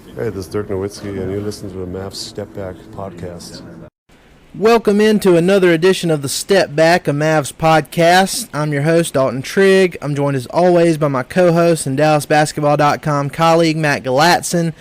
Hey, this is Dirk Nowitzki, and you listen to the Mavs Step Back podcast. Welcome into another edition of the Step Back, a Mavs podcast. I'm your host, Dalton Trigg. I'm joined as always by my co-host and DallasBasketball.com colleague, Matt Galatzan.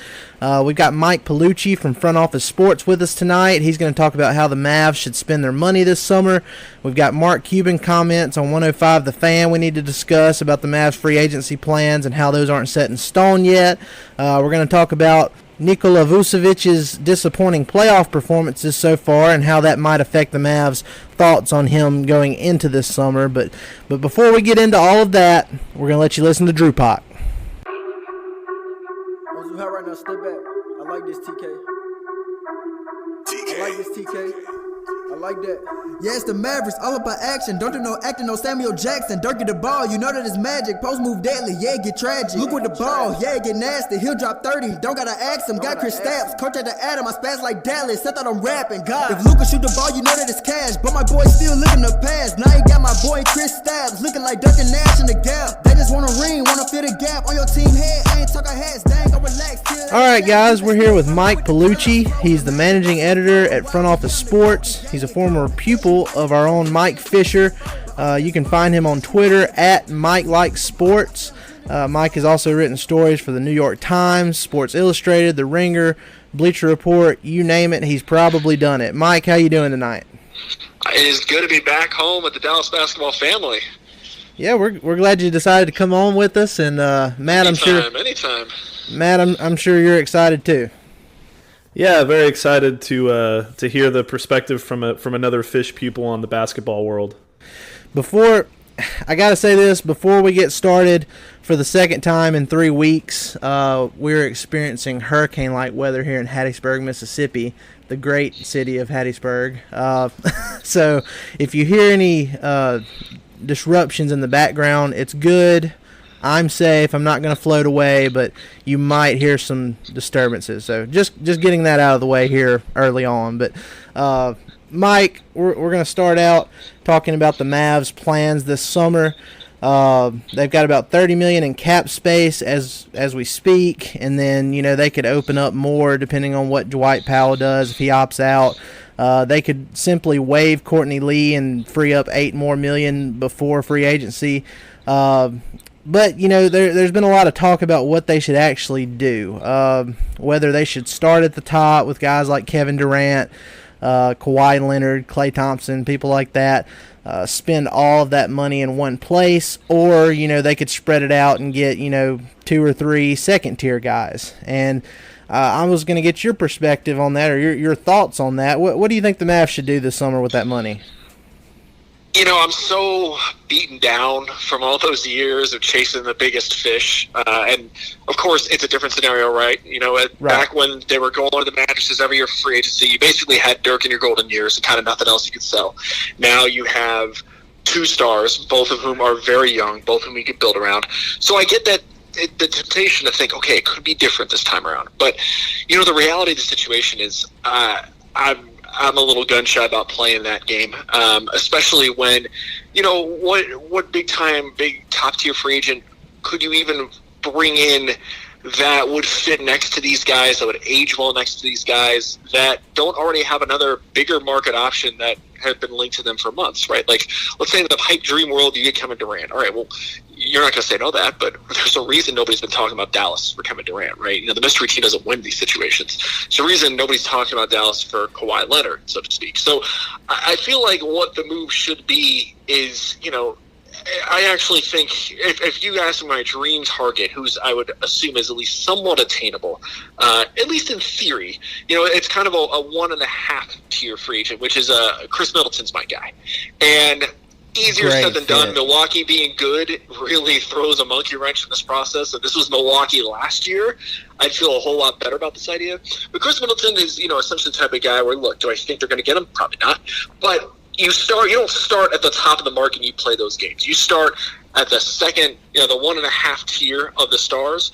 We've got Mike Piellucci from Front Office Sports with us tonight. He's going to talk about how the Mavs should spend their money this summer. We've got Mark Cuban comments on 105 The Fan we need to discuss about the Mavs free agency plans and how those aren't set in stone yet. We're going to talk about Nikola Vucevic's disappointing playoff performances so far and how that might affect the Mavs' thoughts on him going into this summer. But before we get into all of that, we're going to let you listen to Drew Pot. Those who have right now, step back. I like this, TK. I like this, TK. I like that. Yeah, it's the Mavericks, all about action. Don't do no acting, no Samuel Jackson. Dirk get the ball, you know that it's magic. Post move deadly, yeah, get tragic. Look with the ball, yeah, get nasty. He'll drop 30, don't gotta ask him. Got Khris stabs, coach at the Adam, I spaz like Dallas. I thought I'm rapping, God. If Luka shoot the ball, you know that it's cash. But my boy still living the past. Now he got my boy Khris stabs, looking like Dirk and Nash in the gap. They just want a ring, wanna fill the gap on your team head. I ain't talking hats, dang, go relax. All right, guys, we're here with Mike Piellucci. He's the managing editor at Front Office Sports. He's a former pupil of our own Mike Fisher. You can find him on Twitter at Mike Likes Sports. Mike has also written stories for the New York Times, Sports Illustrated, The Ringer, Bleacher Report, you name it, he's probably done it. Mike, how you doing tonight? It is good to be back home with the Dallas basketball family. Yeah, we're glad you decided to come on with us, and Matt, Anytime. Matt, I'm sure you're excited too. Yeah, very excited to hear the perspective from another Fish pupil on the basketball world. I gotta say this before we get started. For the second time in 3 weeks, we're experiencing hurricane-like weather here in Hattiesburg, Mississippi, the great city of Hattiesburg. So if you hear any disruptions in the background, it's good. I'm safe. I'm not going to float away, but you might hear some disturbances. So just getting that out of the way here early on. But Mike, we're going to start out talking about the Mavs' plans this summer. They've got about $30 million in cap space as we speak, and then they could open up more depending on what Dwight Powell does if he opts out. They could simply waive Courtney Lee and free up $8 more million before free agency. But, there's been a lot of talk about what they should actually do, whether they should start at the top with guys like Keven Durant, Kawhi Leonard, Klay Thompson, people like that, spend all of that money in one place, or, they could spread it out and get, 2 or 3 second-tier guys. And I was going to get your perspective on that, or your thoughts on that. What do you think the Mavs should do this summer with that money? I'm so beaten down from all those years of chasing the biggest fish. And, of course, it's a different scenario, right? Back when they were going to the mattresses every year for free agency, you basically had Dirk in your golden years and kind of nothing else you could sell. Now you have 2 stars, both of whom are very young, both of whom you could build around. So I get that. The temptation to think, okay, it could be different this time around. But, the reality of the situation is I'm a little gun-shy about playing that game, especially when, what big top-tier free agent could you even bring in that would fit next to these guys, that would age well next to these guys, that don't already have another bigger market option that have been linked to them for months, right? Like, let's say in the pipe dream world, you get Keven Durant. All right, well, you're not going to say no to that, but there's a reason nobody's been talking about Dallas for Keven Durant, right? The mystery team doesn't win these situations. There's a reason nobody's talking about Dallas for Kawhi Leonard, so to speak. So I feel like what the move should be is, I actually think if you ask me my dream target, who's I would assume is at least somewhat attainable, at least in theory, it's kind of a 1.5 tier free agent, which is Khris Middleton's my guy. And easier said than done. Milwaukee being good really throws a monkey wrench in this process. If this was Milwaukee last year, I'd feel a whole lot better about this idea. But Khris Middleton is, essentially the type of guy where, look, do I think they're going to get him? Probably not. But you don't start at the top of the market and you play those games. You start at the second, the 1.5 tier of the stars.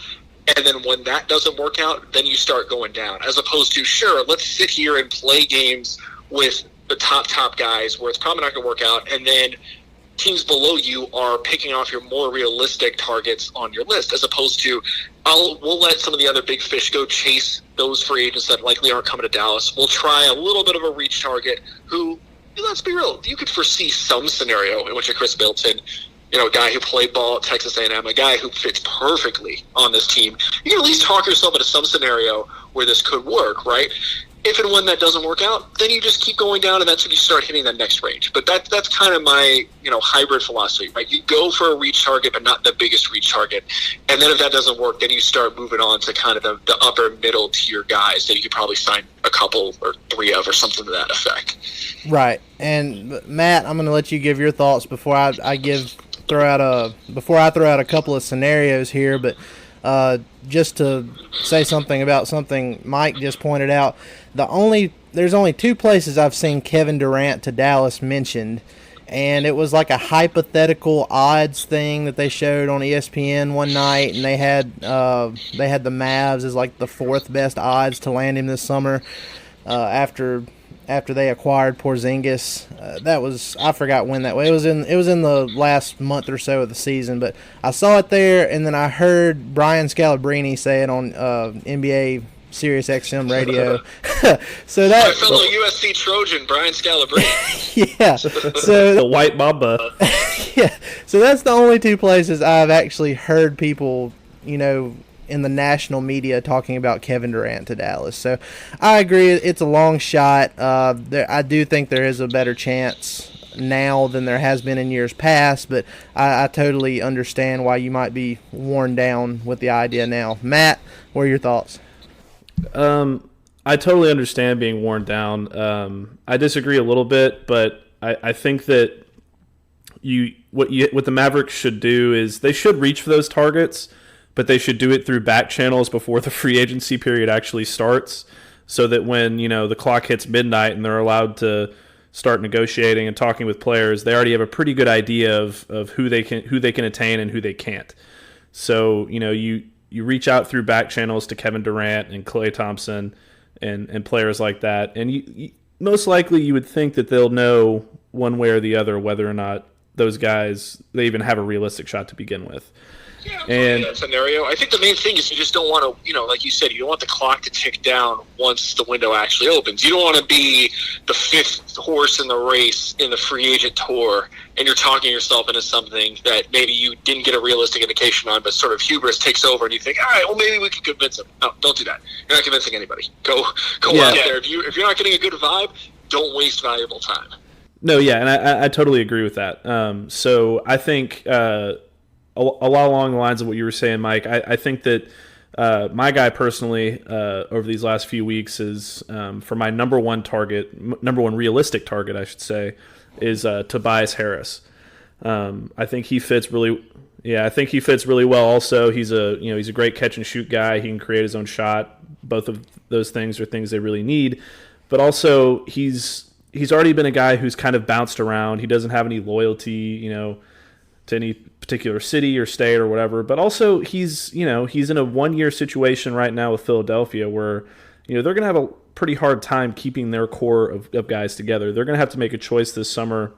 And then when that doesn't work out, then you start going down. As opposed to, sure, let's sit here and play games with the top guys where it's probably not going to work out. And then teams below you are picking off your more realistic targets on your list, as opposed to we'll let some of the other big fish go chase those free agents that likely aren't coming to Dallas. We'll try a little bit of a reach target who, let's be real, you could foresee some scenario in which a Khris Middleton, a guy who played ball at Texas A&M, a guy who fits perfectly on this team. You can at least talk yourself into some scenario where this could work, right? If and when that doesn't work out, then you just keep going down, and that's when you start hitting that next range. But that's kind of my hybrid philosophy, right? You go for a reach target, but not the biggest reach target. And then if that doesn't work, then you start moving on to kind of the upper middle tier guys that you could probably sign a couple or three of or something to that effect. Right. And Matt, I'm going to let you give your thoughts before I throw out a couple of scenarios here, but just to say something about something Mike just pointed out, there's only two places I've seen Keven Durant to Dallas mentioned, and it was like a hypothetical odds thing that they showed on ESPN one night, and they had the Mavs as like the fourth best odds to land him this summer after they acquired Porzingis. I forgot when that was. It was in the last month or so of the season, but I saw it there, and then I heard Brian Scalabrine say it on NBA Sirius XM radio. So that my fellow USC Trojan, Brian Scalabrine. Yeah. So the White Mamba. Yeah. So that's the only two places I've actually heard people, in the national media talking about Keven Durant to Dallas. So I agree, it's a long shot. I do think there is a better chance now than there has been in years past, but I totally understand why you might be worn down with the idea now. Matt, what are your thoughts? I totally understand being worn down. I disagree a little bit, but I think that what the Mavericks should do is they should reach for those targets, but they should do it through back channels before the free agency period actually starts, so that when the clock hits midnight and they're allowed to start negotiating and talking with players, they already have a pretty good idea of who they can attain and who they can't. So you reach out through back channels to Keven Durant and Klay Thompson and players like that, and you most likely you would think that they'll know one way or the other whether or not those guys they even have a realistic shot to begin with. Yeah, in that scenario, I think the main thing is you just don't want to, like you said, you don't want the clock to tick down once the window actually opens. You don't want to be the fifth horse in the race in the free agent tour, and you're talking yourself into something that maybe you didn't get a realistic indication on, but sort of hubris takes over, and you think, all right, well, maybe we can convince him. No, don't do that. You're not convincing anybody. Go out there. If you're not getting a good vibe, don't waste valuable time. No, yeah, and I totally agree with that. So I think a lot along the lines of what you were saying, Mike, I think that my guy personally over these last few weeks is for my number one realistic target, I should say, is Tobias Harris. I think he fits really well. Also, he's a great catch and shoot guy. He can create his own shot. Both of those things are things they really need. But also, he's already been a guy who's kind of bounced around. He doesn't have any loyalty, to any particular city or state or whatever. But also, he's in a 1-year situation right now with Philadelphia where they're going to have a pretty hard time keeping their core of guys together. They're going to have to make a choice this summer,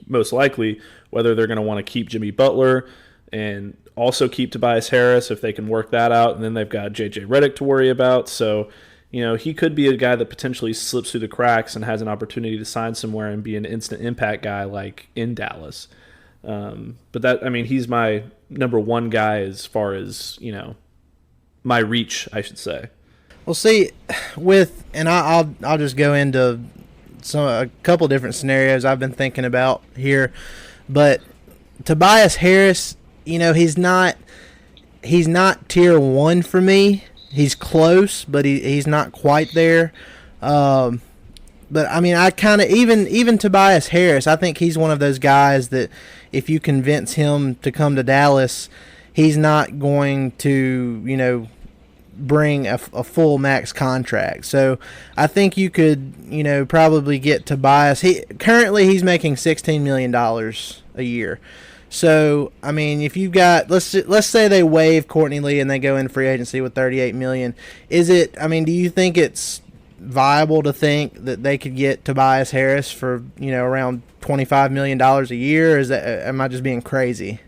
most likely, whether they're going to want to keep Jimmy Butler and also keep Tobias Harris if they can work that out. And then they've got J.J. Redick to worry about. So, he could be a guy that potentially slips through the cracks and has an opportunity to sign somewhere and be an instant impact guy like in Dallas. But he's my number one guy as far as, my reach, I should say. Well, see, I'll just go into a couple different scenarios I've been thinking about here, but Tobias Harris, he's not tier 1 for me. He's close, but he's not quite there. But I kind of even Tobias Harris, I think he's one of those guys that if you convince him to come to Dallas, he's not going to bring a full max contract. So I think you could probably get Tobias. Currently he's making $16 million a year. So if you've got let's say they waive Courtney Lee and they go in free agency with $38 million, do you think it's viable to think that they could get Tobias Harris for, around $25 million a year? Or am I just being crazy?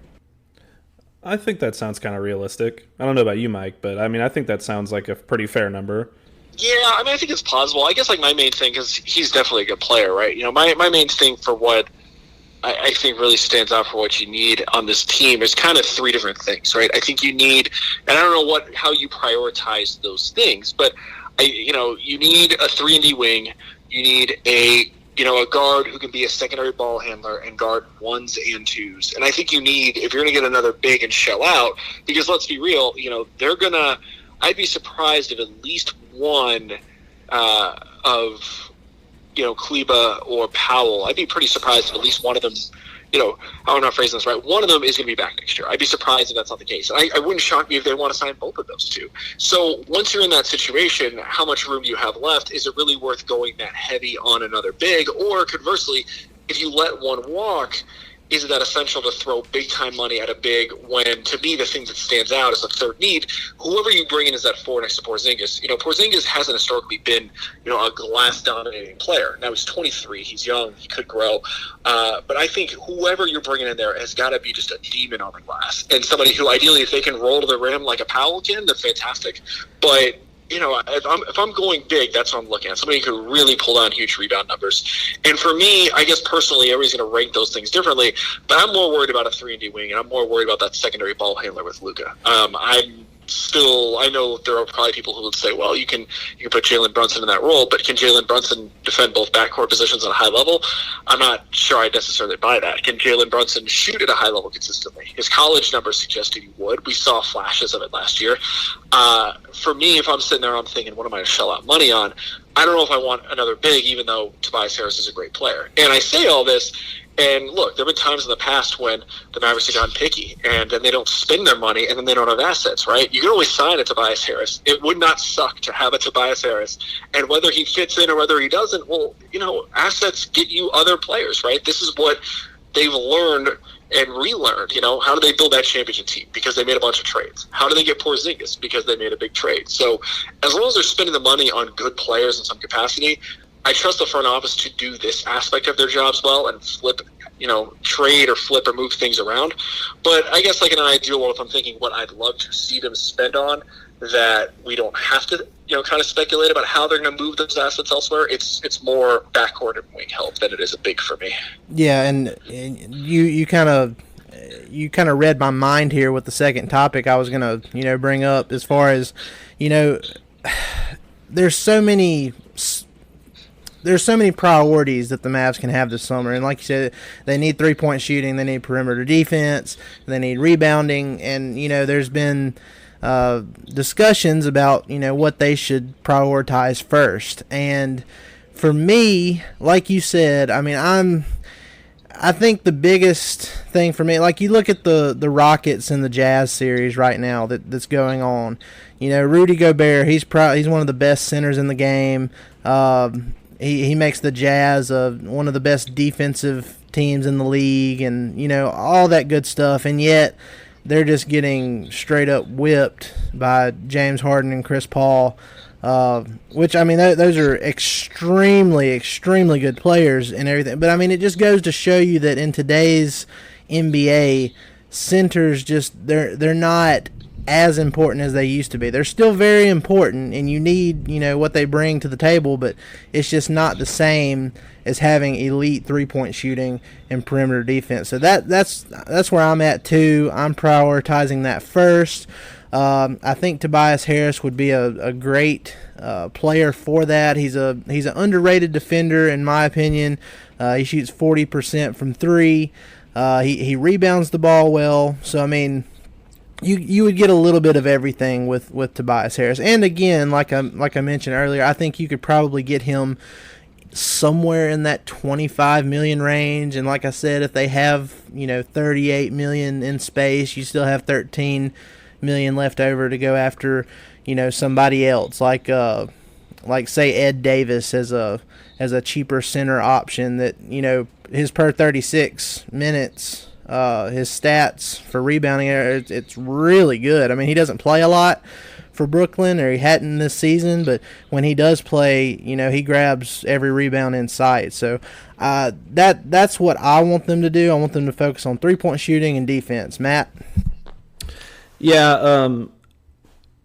I think that sounds kind of realistic. I don't know about you, Mike, but I think that sounds like a pretty fair number. Yeah, I think it's possible. I guess my main thing is he's definitely a good player, right? My main thing for what I think really stands out for what you need on this team is kind of three different things, right? I think you need, and I don't know how you prioritize those things, but you need a 3-and-D wing. You need a guard who can be a secondary ball handler and guard 1s and 2s. And I think you need, if you're going to get another big and shell out, because let's be real, I'd be surprised if at least one of Kleba or Powell, I'd be pretty surprised if at least one of them, I'm not phrasing this right, one of them is going to be back next year. I'd be surprised if that's not the case. And I wouldn't shock me if they want to sign both of those two. So once you're in that situation, how much room do you have left? Is it really worth going that heavy on another big? Or conversely, if you let one walk, is it that essential to throw big-time money at a big when, to me, the thing that stands out is a third need? Whoever you bring in is that four next to Porzingis. Porzingis hasn't historically been, a glass-dominating player. Now, he's 23. He's young. He could grow. But I think whoever you're bringing in there has got to be just a demon on the glass. And somebody who, ideally, if they can roll to the rim like a Powell can, they're fantastic. But if I'm going big, that's what I'm looking at. Somebody who could really pull down huge rebound numbers. And for me, I guess personally, everybody's going to rank those things differently. But I'm more worried about a 3-and-D wing, and I'm more worried about that secondary ball handler with Luka. I know there are probably people who would say, well, you can put Jalen Brunson in that role, but can Jalen Brunson defend both backcourt positions at a high level? I'm not sure I necessarily buy that. Can Jalen Brunson shoot at a high level consistently? His college numbers suggested he would. We saw flashes of it last year. For me, if I'm sitting there, I'm thinking, what am I going to shell out money on? I don't know if I want another big, even though Tobias Harris is a great player. And I say all this, and look, there have been times in the past when the Mavericks have gotten picky, and then they don't spend their money, and then they don't have assets, right? You can always sign a Tobias Harris. It would not suck to have a Tobias Harris. And whether he fits in or whether he doesn't, well, assets get you other players, right? This is what they've learned and relearned. How do they build that championship team? Because they made a bunch of trades. How do they get Porzingis? Because they made a big trade. So as long as they're spending the money on good players in some capacity, I trust the front office to do this aspect of their jobs well and flip, trade or flip or move things around. But I guess in an ideal world, if I'm thinking what I'd love to see them spend on, that we don't have to, kind of speculate about how they're going to move those assets elsewhere. It's more backcourt and wing help than it is a big for me. Yeah, and you kind of read my mind here with the second topic I was going to, bring up as far as, there's so many priorities that the Mavs can have this summer. And like you said, they need three-point shooting, they need perimeter defense, they need rebounding, and, there's been discussions about, what they should prioritize first. And for me, like you said, I think the biggest thing for me, like you look at the Rockets and the Jazz series right now that's going on. Rudy Gobert, he's one of the best centers in the game. He makes the Jazz one of the best defensive teams in the league, and all that good stuff. And yet they're just getting straight up whipped by James Harden and Chris Paul, which those are extremely, extremely good players and everything. But it just goes to show you that in today's NBA, centers they're not as important as they used to be. They're still very important, and you need what they bring to the table, but it's just not the same as having elite 3-point shooting and perimeter defense. So that's where I'm at too. I'm prioritizing that first. I think Tobias Harris would be a great player for that. He's an underrated defender in my opinion. He shoots 40% from 3. He rebounds the ball well. So you would get a little bit of everything with Tobias Harris. And again, like I mentioned earlier, I think you could probably get him somewhere in that $25 million range. And like I said, if they have, $38 million in space, you still have $13 million left over to go after, somebody else like say Ed Davis as a cheaper center option that, his per 36 minutes, his stats for rebounding, it's really good. He doesn't play a lot, for Brooklyn, or he hadn't this season, but when he does play, he grabs every rebound in sight. So that's what I want them to do. I want them to focus on three-point shooting and defense. Matt? Yeah,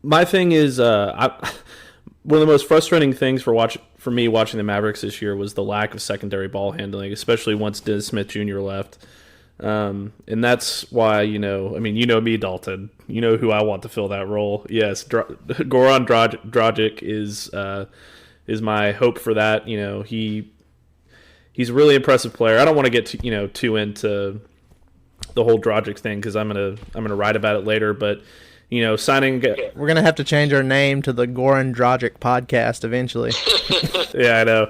my thing is one of the most frustrating things for me watching the Mavericks this year was the lack of secondary ball handling, especially once Dennis Smith Jr. left. And that's why, me, Dalton. You know who I want to fill that role. Yes, Goran Dragic is my hope for that. He's a really impressive player. I don't want to get too into the whole Dragic thing because I'm gonna write about it later. But signing, we're gonna have to change our name to the Goran Dragic podcast eventually. Yeah, I know.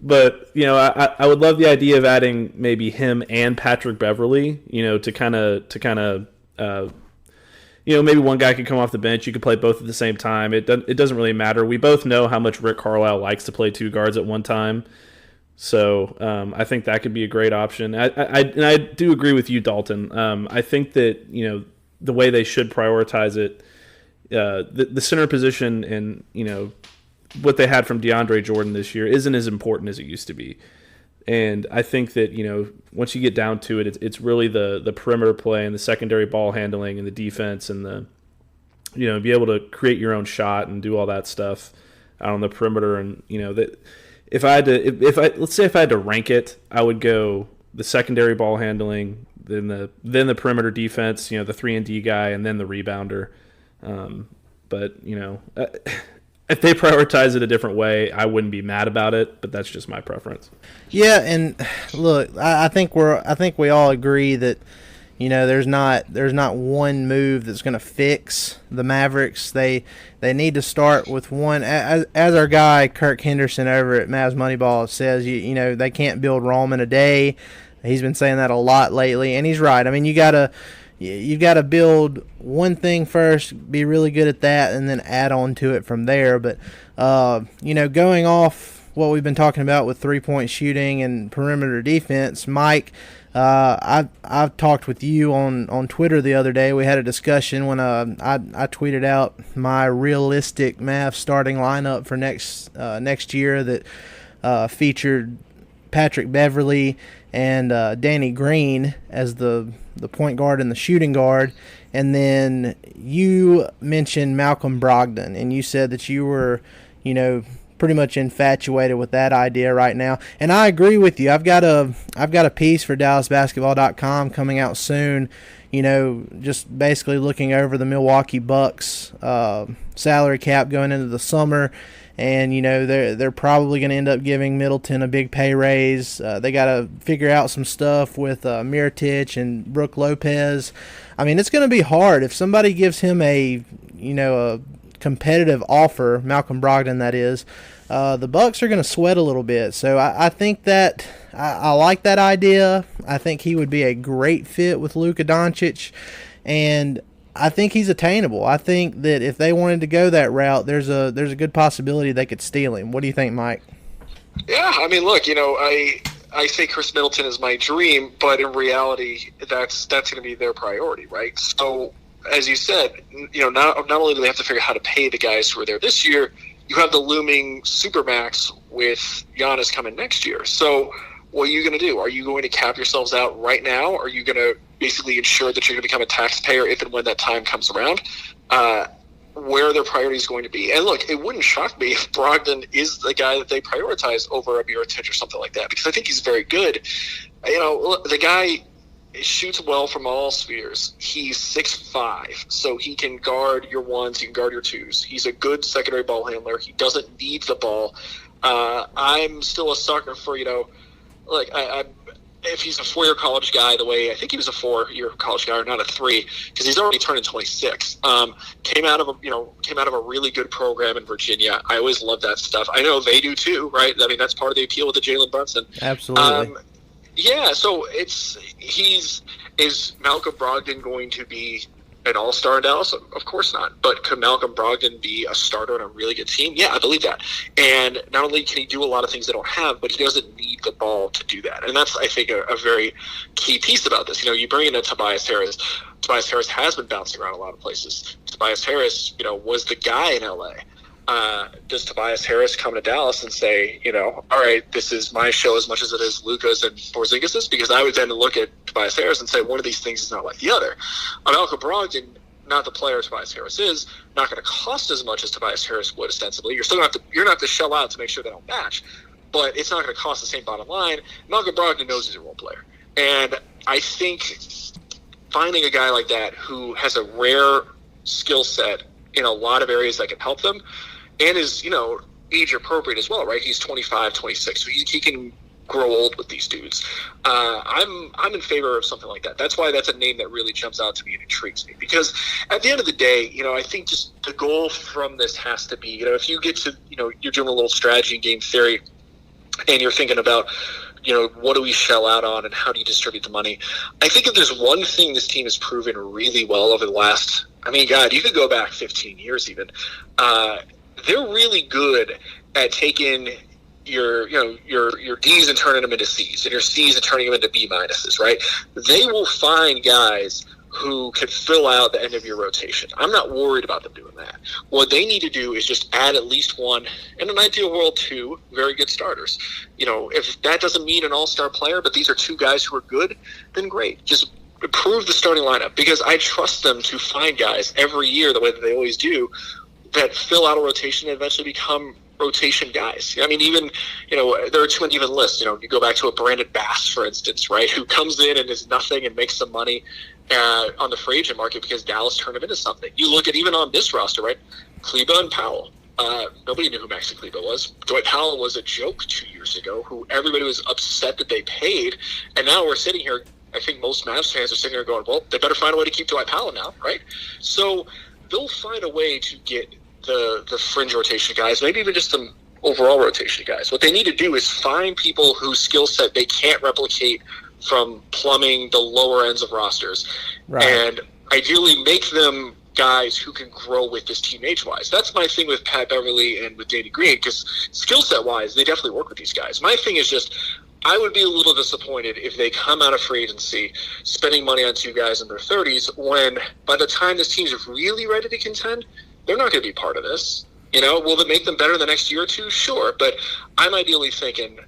But, I would love the idea of adding maybe him and Patrick Beverley, to kind of maybe one guy could come off the bench. You could play both at the same time. It doesn't really matter. We both know how much Rick Carlisle likes to play two guards at one time. So I think that could be a great option. I do agree with you, Dalton. I think that, the way they should prioritize it, the center position and, what they had from DeAndre Jordan this year isn't as important as it used to be. And I think that, once you get down to it, it's really the perimeter play and the secondary ball handling and the defense and the, be able to create your own shot and do all that stuff out on the perimeter. And, that if I had to rank it, I would go the secondary ball handling, then the perimeter defense, the 3-and-D guy, and then the rebounder. But, if they prioritize it a different way, I wouldn't be mad about it, but that's just my preference. Yeah, and look, I think we all agree that there's not one move that's going to fix the Mavericks. They need to start with one. As our guy Kirk Henderson over at Mavs Moneyball says, they can't build Rome in a day. He's been saying that a lot lately, and he's right. I mean, you've got to build one thing first, be really good at that, and then add on to it from there. But, going off what we've been talking about with three-point shooting and perimeter defense, Mike, I've talked with you on Twitter the other day. We had a discussion when I tweeted out my realistic Mavs starting lineup for next year that featured Patrick Beverley and Danny Green as the point guard and the shooting guard. And then you mentioned Malcolm Brogdon, and you said that you were, pretty much infatuated with that idea right now. And I agree with you. I've got a piece for DallasBasketball.com coming out soon, just basically looking over the Milwaukee Bucks salary cap going into the summer. And, they're probably going to end up giving Middleton a big pay raise. They got to figure out some stuff with Mirotic and Brook Lopez. I mean, it's going to be hard. If somebody gives him a competitive offer, Malcolm Brogdon that is, the Bucks are going to sweat a little bit. So I think that I like that idea. I think he would be a great fit with Luka Doncic. And I think he's attainable. I think that if they wanted to go that route, there's a good possibility they could steal him. What do you think, Mike? Yeah, I mean, look, I say Khris Middleton is my dream, but in reality, that's going to be their priority, right? So, as you said, not only do they have to figure out how to pay the guys who are there this year, you have the looming supermax with Giannis coming next year. So, what are you going to do? Are you going to cap yourselves out right now? Are you going to basically ensure that you're going to become a taxpayer if and when that time comes around? Where their priorities going to be? And look, it wouldn't shock me if Brogdon is the guy that they prioritize over a Mirotic or something like that, because I think he's very good. The guy shoots well from all spheres. He's 6'5", so he can guard your ones, he can guard your twos. He's a good secondary ball handler. He doesn't need the ball. I'm still a sucker for, if he's a 4-year college guy, the way I think he was a 4-year college guy, or not a 3, because he's already turning 26. Came out of a really good program in Virginia. I always love that stuff. I know they do too, right? I mean, that's part of the appeal with the Jalen Brunson. Absolutely. So is Malcolm Brogdon going to be an all-star in Dallas? Of course not. But could Malcolm Brogdon be a starter on a really good team? Yeah, I believe that. And not only can he do a lot of things they don't have, but he doesn't need the ball to do that. And that's, I think, a very key piece about this. You bring in a Tobias Harris. Tobias Harris has been bouncing around a lot of places. Tobias Harris, was the guy in LA. Does Tobias Harris come to Dallas and say, all right, this is my show as much as it is Luka's and Porzingis's? Because I would then look at Tobias Harris and say one of these things is not like the other. Malcolm Brogdon, not the player Tobias Harris is, not going to cost as much as Tobias Harris would ostensibly. You're going to have to shell out to make sure they don't match, but it's not going to cost the same bottom line. Malcolm Brogdon knows he's a role player. And I think finding a guy like that who has a rare skill set in a lot of areas that can help them and is, age appropriate as well, right? He's 25, 26, so he can grow old with these dudes. I'm in favor of something like that. That's why that's a name that really jumps out to me and intrigues me. Because at the end of the day, I think just the goal from this has to be, if you get to, you're doing a little strategy and game theory and you're thinking about, what do we shell out on and how do you distribute the money? I think if there's one thing this team has proven really well over the last, you could go back 15 years even. They're really good at taking your D's and turning them into C's, and your C's and turning them into B minuses, right? They will find guys who can fill out the end of your rotation. I'm not worried about them doing that. What they need to do is just add at least one, in an ideal world, two very good starters. If that doesn't mean an all-star player, but these are two guys who are good, then great. Just improve the starting lineup, because I trust them to find guys every year the way that they always do that fill out a rotation and eventually become rotation guys. Even, there are two uneven lists. You go back to a Brandon Bass, for instance, right, who comes in and is nothing and makes some money on the free agent market because Dallas turned him into something. You look at even on this roster, right, Kleba and Powell. Nobody knew who Maxi Kleba was. Dwight Powell was a joke 2 years ago, who everybody was upset that they paid, and now we're sitting here. I think most Mavs fans are sitting here going, well, they better find a way to keep Dwight Powell now, right? So they'll find a way to get the fringe rotation guys, maybe even just some overall rotation guys. What they need to do is find people whose skill set they can't replicate from plumbing the lower ends of rosters, right, and ideally make them guys who can grow with this team age-wise. That's my thing with Pat Beverly and with Danny Green, because skill set-wise, they definitely work with these guys. My thing is just, I would be a little disappointed if they come out of free agency spending money on two guys in their 30s when by the time this team's really ready to contend, they're not going to be part of this. Will it make them better the next year or two? Sure. But I'm ideally thinking,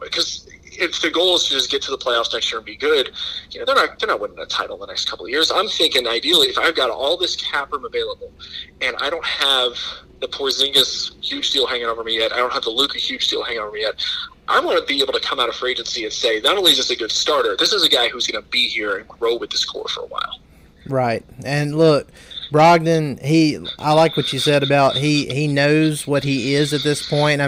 because if the goal is to just get to the playoffs next year and be good, they're not winning a title the next couple of years. I'm thinking ideally if I've got all this cap room available and I don't have the Porzingis huge deal hanging over me yet, I don't have the Luka huge deal hanging over me yet, I want to be able to come out of free agency and say, not only is this a good starter, this is a guy who's going to be here and grow with this core for a while. Right. And look, Brogdon, I like what you said about he knows what he is at this point.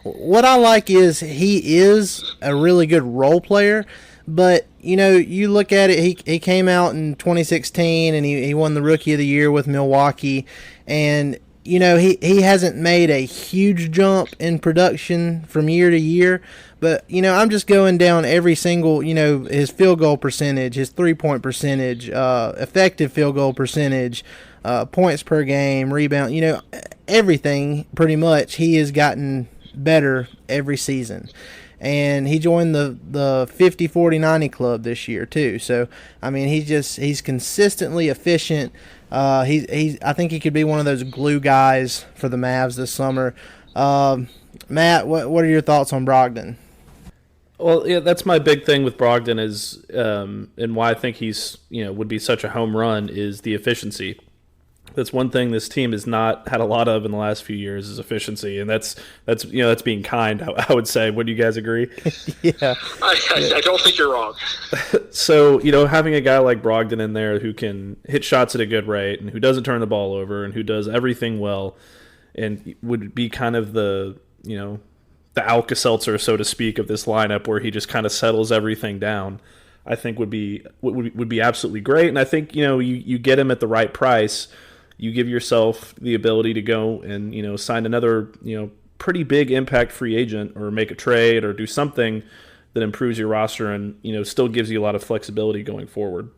What I like is he is a really good role player, but you look at it, he came out in 2016 and he won the Rookie of the Year with Milwaukee, and he hasn't made a huge jump in production from year to year, but I'm just going down every single, his field goal percentage, his 3-point percentage, effective field goal percentage, points per game, rebound, everything pretty much. He has gotten better every season. And he joined the 50-40-90 club this year too. So he's consistently efficient. I think he could be one of those glue guys for the Mavs this summer. Matt, what are your thoughts on Brogdon? Well, yeah, that's my big thing with Brogdon is, and why I think he's would be such a home run is the efficiency. That's one thing this team has not had a lot of in the last few years is efficiency, and that's being kind. I would say. Would you guys agree? Yeah, I don't think you're wrong. So having a guy like Brogdon in there who can hit shots at a good rate and who doesn't turn the ball over and who does everything well, and would be kind of the Alka-Seltzer, so to speak, of this lineup where he just kind of settles everything down, I think would be absolutely great. And I think you get him at the right price. You give yourself the ability to go and sign another pretty big impact free agent or make a trade or do something that improves your roster and still gives you a lot of flexibility going forward.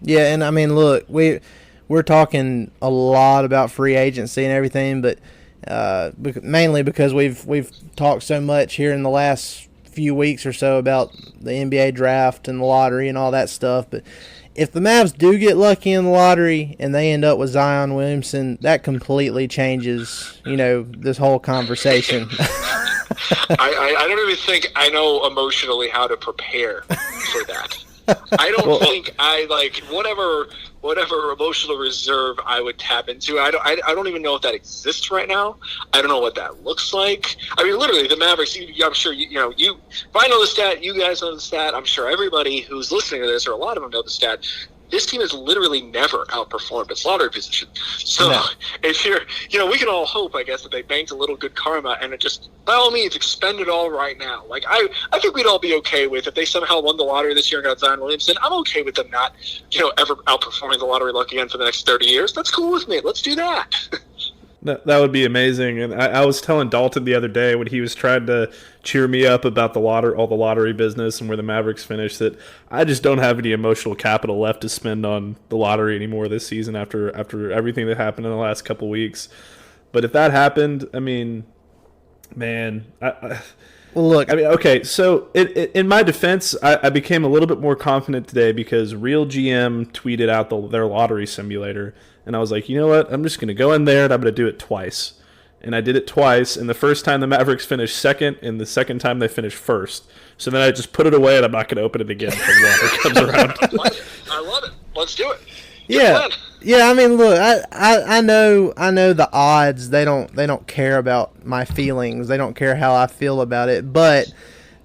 Yeah, and look, we're talking a lot about free agency and everything, but mainly because we've talked so much here in the last few weeks or so about the NBA draft and the lottery and all that stuff. But if the Mavs do get lucky in the lottery and they end up with Zion Williamson, that completely changes, this whole conversation. I don't even think I know emotionally how to prepare for that. I don't think I whatever emotional reserve I would tap into. I don't even know if that exists right now. I don't know what that looks like. I mean, literally, the Mavericks. I'm sure if I know the stat, you guys know the stat. I'm sure everybody who's listening to this, or a lot of them know the stat. This team has literally never outperformed its lottery position. So if we can all hope, I guess, that they banked a little good karma and it just, by all means, expend it all right now. Like, I think we'd all be okay with if they somehow won the lottery this year and got Zion Williamson. I'm okay with them not, ever outperforming the lottery luck again for the next 30 years. That's cool with me. Let's do that. That would be amazing. And I was telling Dalton the other day when he was trying to cheer me up about all the lottery business and where the Mavericks finished, that I just don't have any emotional capital left to spend on the lottery anymore this season after everything that happened in the last couple weeks. But if that happened, I mean, man, well, look. I mean, okay, so in my defense, I became a little bit more confident today because Real GM tweeted out their lottery simulator. And I was like, you know what? I'm just going to go in there and I'm going to do it twice. And I did it twice. And the first time the Mavericks finished second, and the second time they finished first. So then I just put it away and I'm not going to open it again until water comes around. I love it. Let's do it. Yeah. I mean, look, I know the odds. They don't care about my feelings. They don't care how I feel about it. But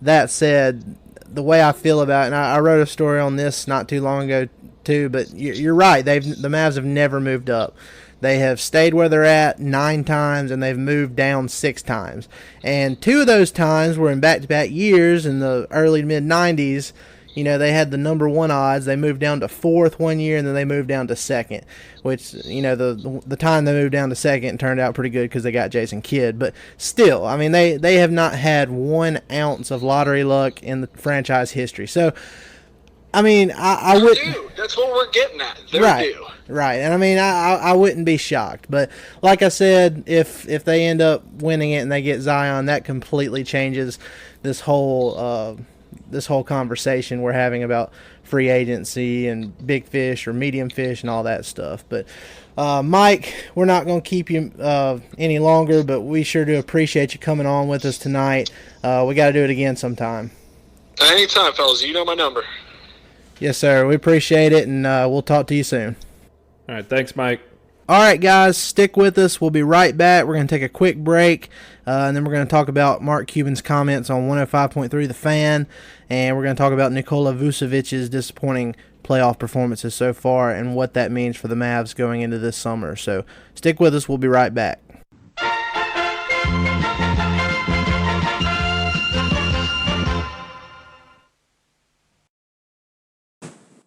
that said, the way I feel about it, and I wrote a story on this not too long ago too, but you're right. The Mavs have never moved up. They have stayed where they're at 9 times, and they've moved down 6 times. And 2 of those times were in back-to-back years in the early mid-'90s. They had the number 1 odds. They moved down to 4th one year, and then they moved down to 2nd, which, the time they moved down to 2nd turned out pretty good because they got Jason Kidd. But still, I mean, they have not had 1 ounce of lottery luck in the franchise history. So, I mean, I would. That's what we're getting at. They're right, due. Right. And I mean, I wouldn't be shocked. But like I said, if they end up winning it and they get Zion, that completely changes this whole conversation we're having about free agency and big fish or medium fish and all that stuff. But Mike, we're not going to keep you any longer, but we sure do appreciate you coming on with us tonight. We got to do it again sometime. Anytime, fellas. You know my number. Yes, sir. We appreciate it, and we'll talk to you soon. All right. Thanks, Mike. All right, guys, stick with us. We'll be right back. We're going to take a quick break, and then we're going to talk about Mark Cuban's comments on 105.3 The Fan, and we're going to talk about Nikola Vucevic's disappointing playoff performances so far and what that means for the Mavs going into this summer. So stick with us. We'll be right back.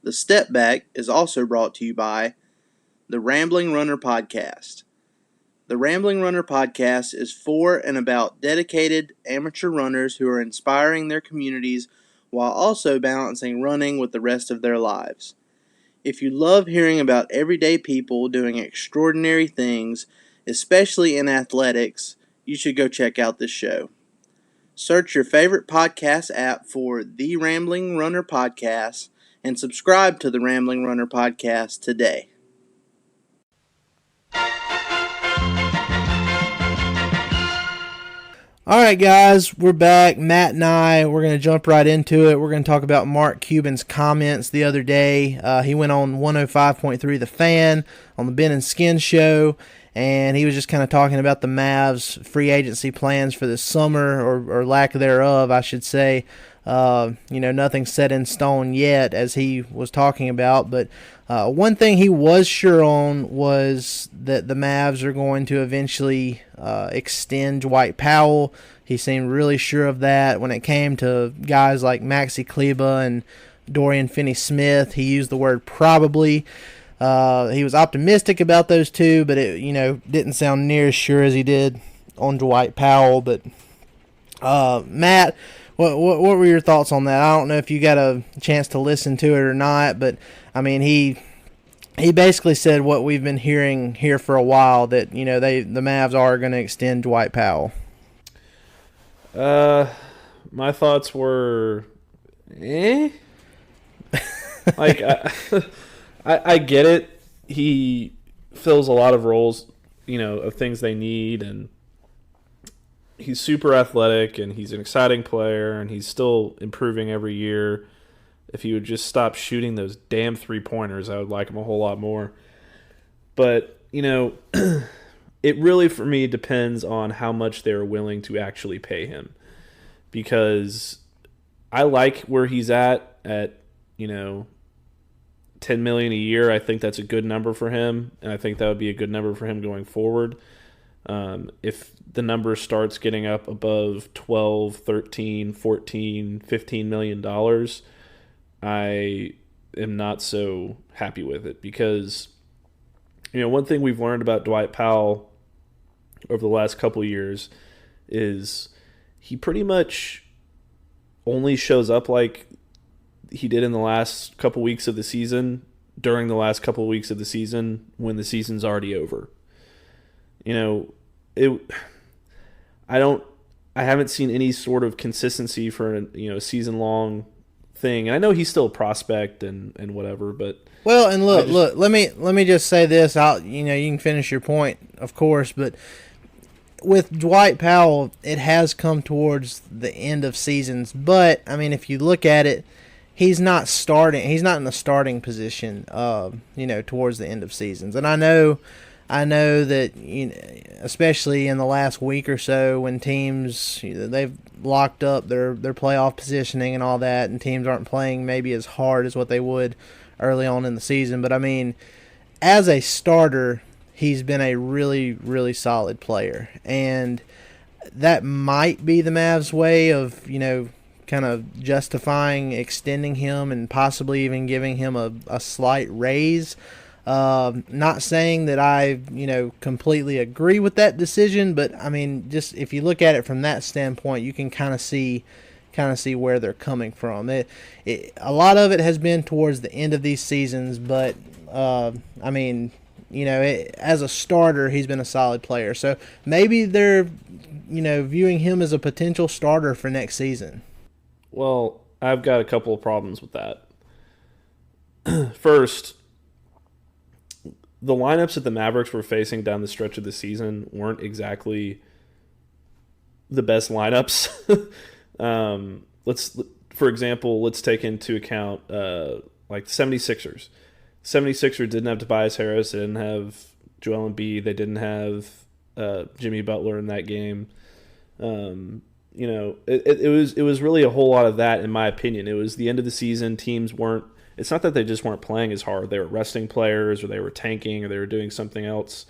The Step Back is also brought to you by the Rambling Runner Podcast. The Rambling Runner Podcast is for and about dedicated amateur runners who are inspiring their communities while also balancing running with the rest of their lives. If you love hearing about everyday people doing extraordinary things, especially in athletics, you should go check out this show. Search your favorite podcast app for The Rambling Runner Podcast and subscribe to the Rambling Runner Podcast today. All right, guys, we're back. Matt and we're going to jump right into it. We're going to talk about Mark Cuban's comments the other day. He went on 105.3 The Fan on the Ben and Skin show, and he was just kind of talking about the Mavs' free agency plans for this summer, or lack thereof, I should say. Nothing's set in stone yet, as he was talking about, but one thing he was sure on was that the Mavs are going to eventually extend Dwight Powell. He seemed really sure of that. When it came to guys like Maxi Kleber and Dorian Finney-Smith, he used the word probably. He was optimistic about those two, but it didn't sound near as sure as he did on Dwight Powell. But Matt, what were your thoughts on that? I don't know if you got a chance to listen to it or not, but I mean, he basically said what we've been hearing here for a while, that the Mavs are going to extend Dwight Powell. My thoughts were, Like, I get it. He fills a lot of roles, of things they need, and he's super athletic, and he's an exciting player, and he's still improving every year. If he would just stop shooting those damn three-pointers, I would like him a whole lot more. But, it really, for me, depends on how much they're willing to actually pay him. Because I like where he's at $10 million a year. I think that's a good number for him, and I think that would be a good number for him going forward. If the number starts getting up above 12, 13, 14, $15 million, I am not so happy with it because, one thing we've learned about Dwight Powell over the last couple of years is he pretty much only shows up like he did in the last couple weeks of the season during the last couple of weeks of the season when the season's already over. I haven't seen any sort of consistency for a season long thing. And I know he's still a prospect and whatever, but look, let me just say this. You can finish your point, of course, but with Dwight Powell, it has come towards the end of seasons. But I mean, if you look at it, he's not starting. He's not in the starting position. Towards the end of seasons, and I know that especially in the last week or so, when teams they've locked up their playoff positioning and all that, and teams aren't playing maybe as hard as what they would early on in the season. But I mean, as a starter, he's been a really, really solid player, and that might be the Mavs' way of kind of justifying extending him and possibly even giving him a slight raise. Not saying that I, completely agree with that decision, but I mean, just if you look at it from that standpoint, you can kind of see where they're coming from. A lot of it has been towards the end of these seasons, but I mean, as a starter, he's been a solid player. So maybe they're, viewing him as a potential starter for next season. Well, I've got a couple of problems with that. First, the lineups that the Mavericks were facing down the stretch of the season weren't exactly the best lineups. For example, let's take into account like the 76ers. 76ers didn't have Tobias Harris. They didn't have Joel Embiid. They didn't have Jimmy Butler in that game. It was really a whole lot of that, in my opinion. It was the end of the season. Teams weren't. It's not that they just weren't playing as hard. They were resting players, or they were tanking, or they were doing something else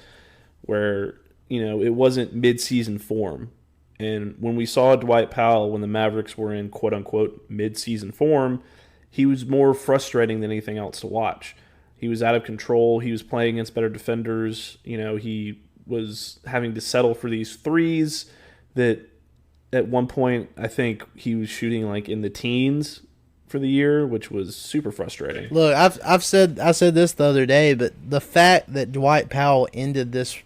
where, it wasn't mid-season form. And when we saw Dwight Powell, when the Mavericks were in quote-unquote mid-season form, he was more frustrating than anything else to watch. He was out of control. He was playing against better defenders. He was having to settle for these threes that at one point I think he was shooting like in the teens for the year, which was super frustrating. Look, I said this the other day, but the fact that Dwight Powell ended this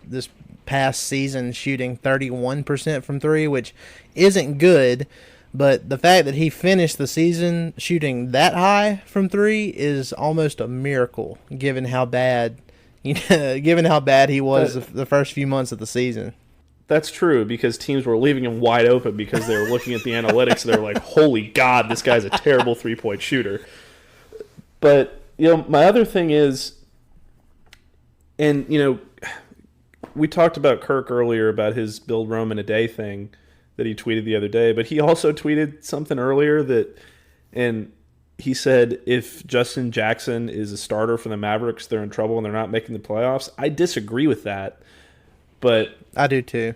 past season shooting 31% from three, which isn't good, but the fact that he finished the season shooting that high from three is almost a miracle, given how bad he was the first few months of the season. That's true, because teams were leaving him wide open because they were looking at the analytics and they were like, holy God, this guy's a terrible three-point shooter. But, my other thing is, and, we talked about Kirk earlier about his build Rome in a day thing that he tweeted the other day, but he also tweeted something earlier and he said if Justin Jackson is a starter for the Mavericks, they're in trouble and they're not making the playoffs. I disagree with that. But I do too.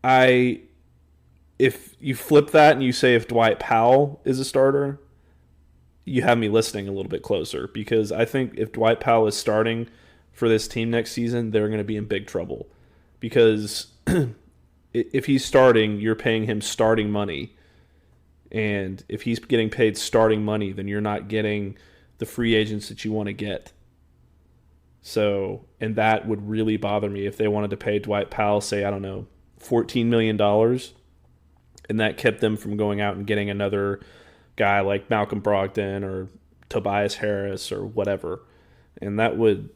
If you flip that and you say if Dwight Powell is a starter, you have me listening a little bit closer, because I think if Dwight Powell is starting for this team next season, they're going to be in big trouble. Because if he's starting, you're paying him starting money. And if he's getting paid starting money, then you're not getting the free agents that you want to get. So, and that would really bother me if they wanted to pay Dwight Powell, say, I don't know, $14 million, and that kept them from going out and getting another guy like Malcolm Brogdon or Tobias Harris or whatever, and that would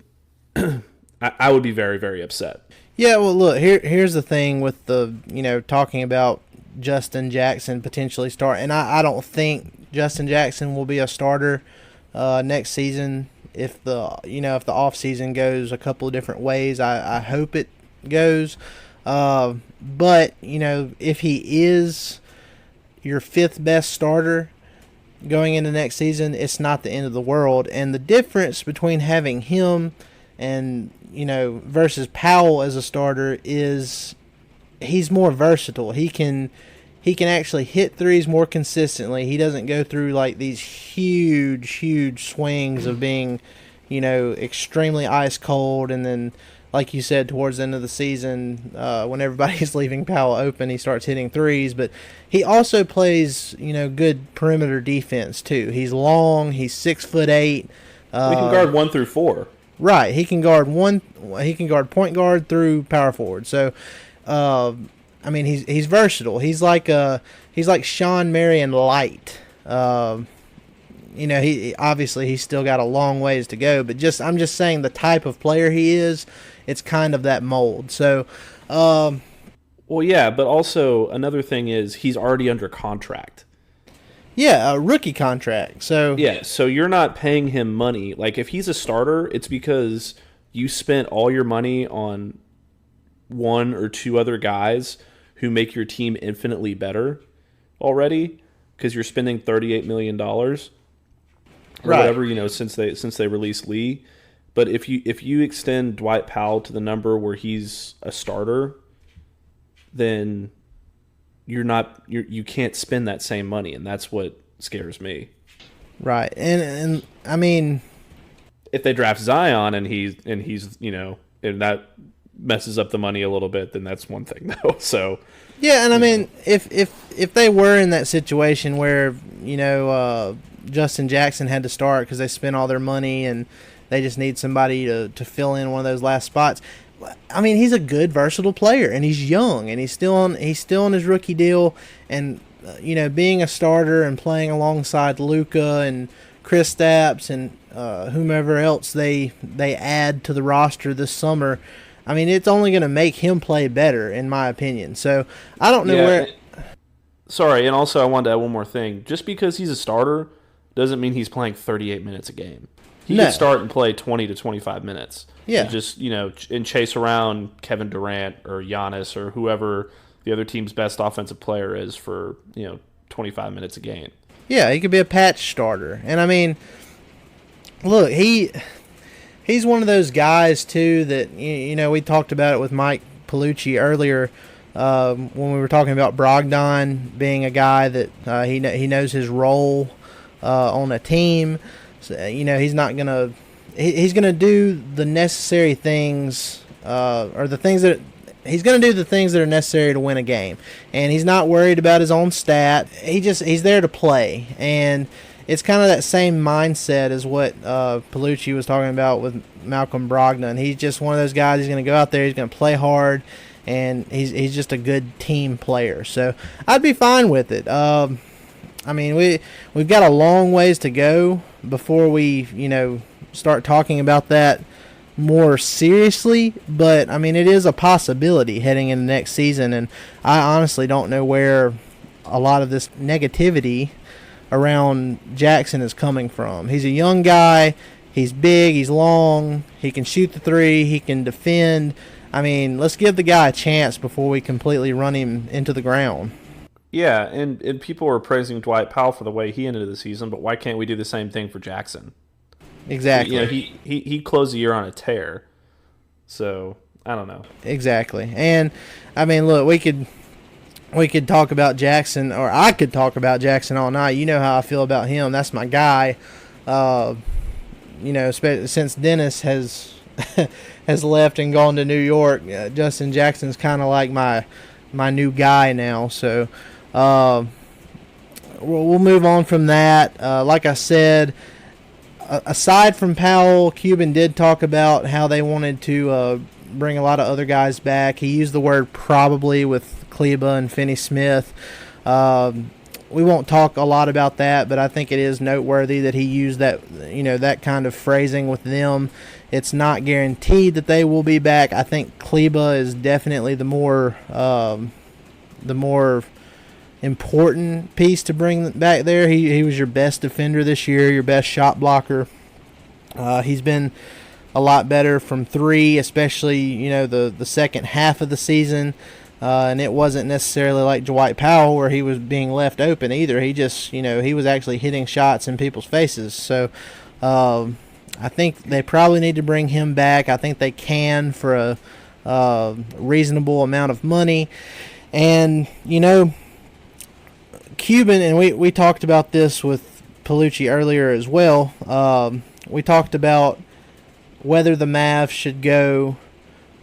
I would be very, very upset. Yeah, well, look, here's the thing with the, talking about Justin Jackson potentially start, and I don't think Justin Jackson will be a starter next season if the offseason goes a couple of different ways. I hope it goes. But, if he is your fifth best starter going into next season, it's not the end of the world. And the difference between having him and, versus Powell as a starter is he's more versatile. He can actually hit threes more consistently. He doesn't go through like these huge swings of being, extremely ice cold, and then, like you said, towards the end of the season, when everybody's leaving Powell open, he starts hitting threes. But he also plays, good perimeter defense too. He's long. He's 6'8". He can guard 1 through 4. Right. He can guard He can guard point guard through power forward. So, he's versatile. He's like Sean Marion light. He obviously he's still got a long ways to go, but I'm just saying the type of player he is, it's kind of that mold. So, well, yeah, but also another thing is he's already under contract. Yeah, a rookie contract. So yeah, so you're not paying him money. Like if he's a starter, it's because you spent all your money on one or two other guys who make your team infinitely better already, because you're spending $38 million or whatever, since they released Lee. But if you extend Dwight Powell to the number where he's a starter, then you can't spend that same money, and that's what scares me. Right. And I mean, if they draft Zion and he's and that messes up the money a little bit, then that's one thing though. So yeah, and I mean, if they were in that situation where Justin Jackson had to start because they spent all their money and they just need somebody to fill in one of those last spots. I mean, he's a good, versatile player, and he's young, and he's still on his rookie deal, and being a starter and playing alongside Luka and Kristaps and whomever else they add to the roster this summer. I mean, it's only going to make him play better, in my opinion. So I don't know where. Sorry, and also I wanted to add one more thing. Just because he's a starter doesn't mean he's playing 38 minutes a game. He could start and play 20 to 25 minutes. Yeah. And just, and chase around Keven Durant or Giannis or whoever the other team's best offensive player is for, 25 minutes a game. Yeah, he could be a patch starter. And I mean, look, he's one of those guys too that we talked about it with Mike Piellucci earlier when we were talking about Brogdon being a guy that he knows his role on a team. So, he's not gonna he's gonna do the necessary things or the things that he's gonna do the things that are necessary to win a game, and he's not worried about his own stat. He's there to play, and it's kind of that same mindset as what Piellucci was talking about with Malcolm Brogdon. He's just one of those guys. He's going to go out there. He's going to play hard, and he's just a good team player. So I'd be fine with it. I mean, we've got a long ways to go before we start talking about that more seriously. But I mean, it is a possibility heading into next season, and I honestly don't know where a lot of this negativity around Jackson is coming from. He's a young guy. He's big. He's long. He can shoot the three. He can defend. I mean, let's give the guy a chance before we completely run him into the ground. Yeah, and people are praising Dwight Powell for the way he ended the season, but why can't we do the same thing for Jackson? Exactly. He closed the year on a tear. So, I don't know. Exactly. And, I mean, look, we could talk about Jackson, or I could talk about Jackson all night. You know how I feel about him. That's my guy. Since Dennis has has left and gone to New York, Justin Jackson's kind of like my new guy now. So we'll move on from that. Like I said, aside from Powell, Cuban did talk about how they wanted to bring a lot of other guys back. He used the word probably with Kleba and Finney Smith. we won't talk a lot about that, but I think it is noteworthy that he used that, that kind of phrasing with them. It's not guaranteed that they will be back. I think Kleba is definitely the more important piece to bring back there. He was your best defender this year, your best shot blocker. He's been a lot better from three, especially the second half of the season. And it wasn't necessarily like Dwight Powell where he was being left open either. He just, he was actually hitting shots in people's faces. So I think they probably need to bring him back. I think they can for a reasonable amount of money. And, Cuban, and we talked about this with Piellucci earlier as well. We talked about whether the Mavs should go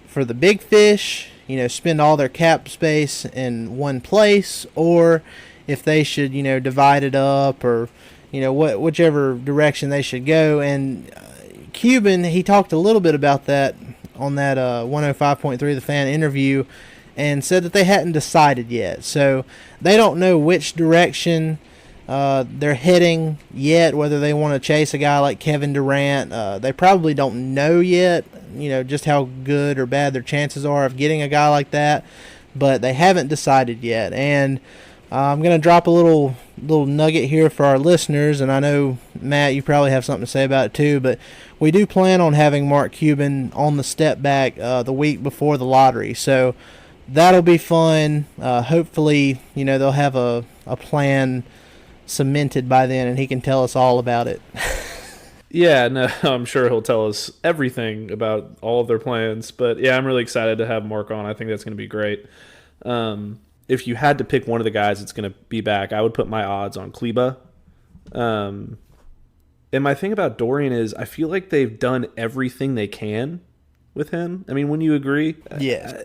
for the big fish, spend all their cap space in one place, or if they should, divide it up, or, whichever direction they should go. And Cuban, he talked a little bit about that on that 105.3 The Fan interview, and said that they hadn't decided yet. So they don't know which direction they're heading yet, whether they want to chase a guy like Keven Durant. They probably don't know yet, just how good or bad their chances are of getting a guy like that, but they haven't decided yet. And I'm going to drop a little nugget here for our listeners, and I know, Matt, you probably have something to say about it too, but we do plan on having Mark Cuban on the step back the week before the lottery, so that'll be fun. Hopefully, they'll have a plan cemented by then, and he can tell us all about it. Yeah, no, I'm sure he'll tell us everything about all of their plans. But yeah, I'm really excited to have Mark on. I think that's going to be great. If you had to pick one of the guys that's going to be back, I would put my odds on Kleba. And my thing about Dorian is I feel like they've done everything they can with him. I mean, wouldn't you agree? Yeah.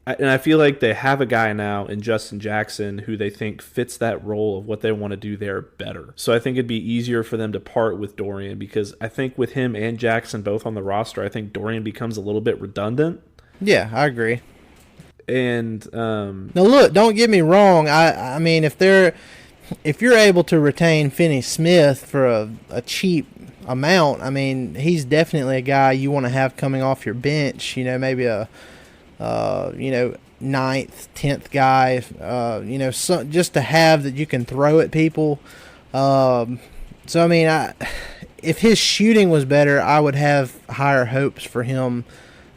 And I feel like they have a guy now in Justin Jackson who they think fits that role of what they want to do there better. So I think it'd be easier for them to part with Dorian, because I think with him and Jackson both on the roster, I think Dorian becomes a little bit redundant. Yeah, I agree. And now look, don't get me wrong. I mean, if you're able to retain Finney Smith for a cheap amount, I mean, he's definitely a guy you want to have coming off your bench. Maybe a ninth, 10th guy. Just to have that you can throw at people. So I mean, if his shooting was better, I would have higher hopes for him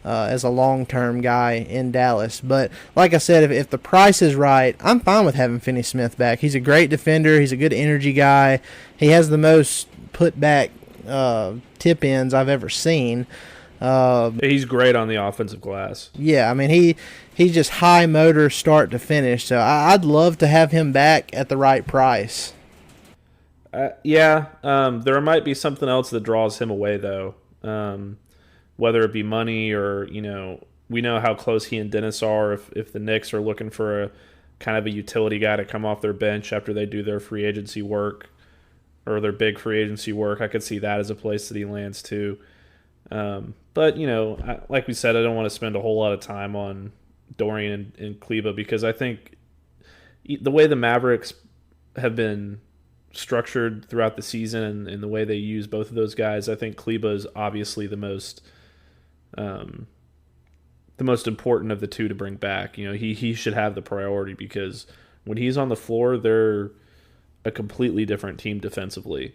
as a long-term guy in Dallas. But like I said, if the price is right, I'm fine with having Finney Smith back. He's a great defender. He's a good energy guy. He has the most put-back tip-ins I've ever seen. He's great on the offensive glass. Yeah, I mean, he's just high motor start to finish. So I'd love to have him back at the right price. There might be something else that draws him away, though. Whether it be money or, we know how close he and Dennis are. If the Knicks are looking for a kind of a utility guy to come off their bench after they do their free agency work or their big free agency work, I could see that as a place that he lands too. But, like we said, I don't want to spend a whole lot of time on Dorian and Kleba, because I think the way the Mavericks have been structured throughout the season and the way they use both of those guys, I think Kleba is obviously the most important of the two to bring back. He should have the priority, because when he's on the floor, they're a completely different team defensively.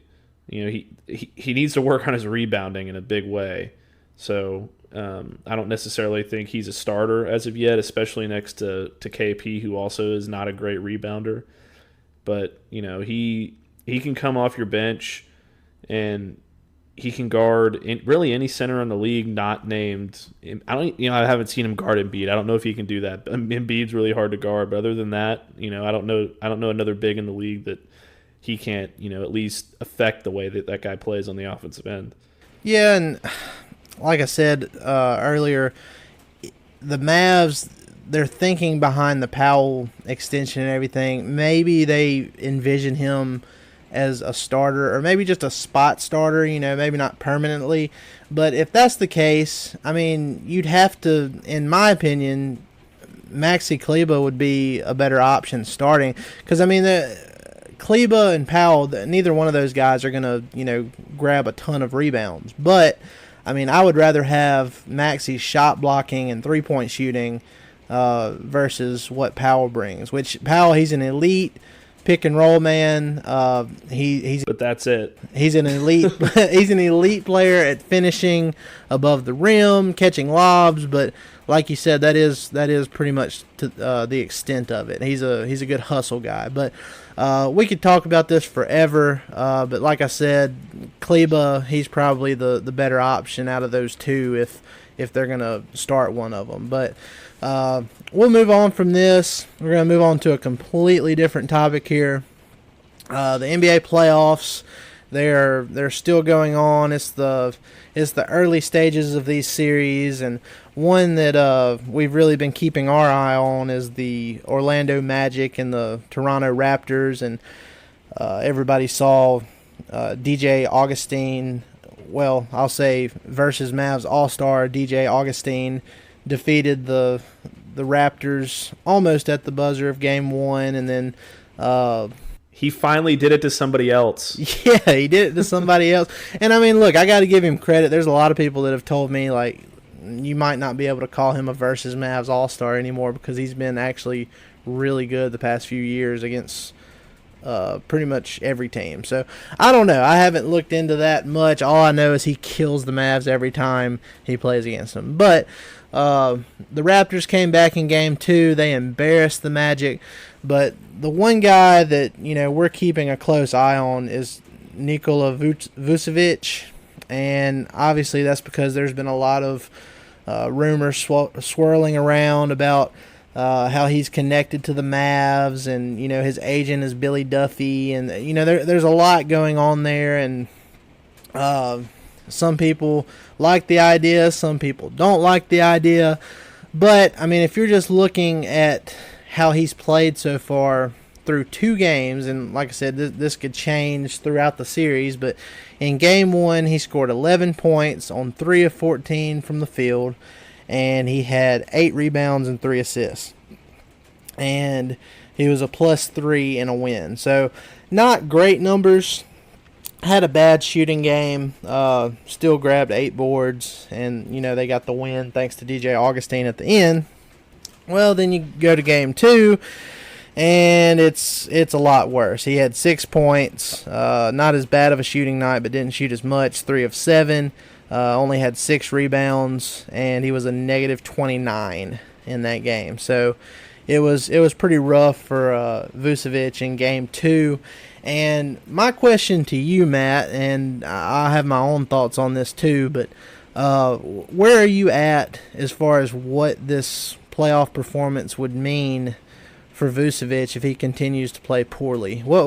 He needs to work on his rebounding in a big way. So I don't necessarily think he's a starter as of yet, especially next to KP, who also is not a great rebounder. But he can come off your bench and he can guard really any center in the league not named. I haven't seen him guard Embiid. I don't know if he can do that. Embiid's really hard to guard, but other than that, I don't know another big in the league that he can't, at least affect the way that guy plays on the offensive end. Yeah, and like I said earlier, the Mavs, they're thinking behind the Powell extension and everything. Maybe they envision him as a starter, or maybe just a spot starter, maybe not permanently. But if that's the case, I mean, you'd have to, in my opinion, Maxi Kleba would be a better option starting. Because, I mean, Kleba and Powell, neither one of those guys are going to, grab a ton of rebounds. But, I mean, I would rather have Maxi's shot blocking and three-point shooting versus what Powell brings. Which Powell, he's an elite pick and roll man. But that's it. He's an elite. He's an elite player at finishing above the rim, catching lobs. But like you said, that is pretty much to the extent of it. He's a good hustle guy. But we could talk about this forever. But like I said, Kleba, he's probably the better option out of those two if they're gonna start one of them. But we'll move on from this. We're going to move on to a completely different topic here. The NBA playoffs, they're still going on. It's the early stages of these series, and one that we've really been keeping our eye on is the Orlando Magic and the Toronto Raptors. And everybody saw DJ Augustine. Well, I'll say versus Mavs All-Star DJ Augustine defeated the Raptors almost at the buzzer of Game 1, and then he finally did it to somebody else. Yeah, he did it to somebody else. And I mean, look, I got to give him credit. There's a lot of people that have told me like you might not be able to call him a versus Mavs All-Star anymore because he's been actually really good the past few years against pretty much every team. So I don't know. I haven't looked into that much. All I know is he kills the Mavs every time he plays against them. But the Raptors came back in Game 2. They embarrassed the Magic. But the one guy that, we're keeping a close eye on is Nikola Vucevic. And obviously that's because there's been a lot of rumors swirling around about how he's connected to the Mavs, and his agent is Billy Duffy, and there's a lot going on there, and some people like the idea, some people don't like the idea. But I mean, if you're just looking at how he's played so far through 2 games, and like I said, this could change throughout the series, but in Game 1 he scored 11 points on 3 of 14 from the field, and he had 8 rebounds and 3 assists. And he was a +3 in a win. So not great numbers. Had a bad shooting game. Still grabbed 8 boards, and they got the win thanks to DJ Augustine at the end. Well, then you go to Game 2, and it's a lot worse. He had 6 points. Not as bad of a shooting night, but didn't shoot as much. 3 of 7. Only had 6 rebounds, and he was a -29 in that game. So it was pretty rough for Vucevic in Game 2. And my question to you, Matt, and I have my own thoughts on this too, but where are you at as far as what this playoff performance would mean for Vucevic if he continues to play poorly? What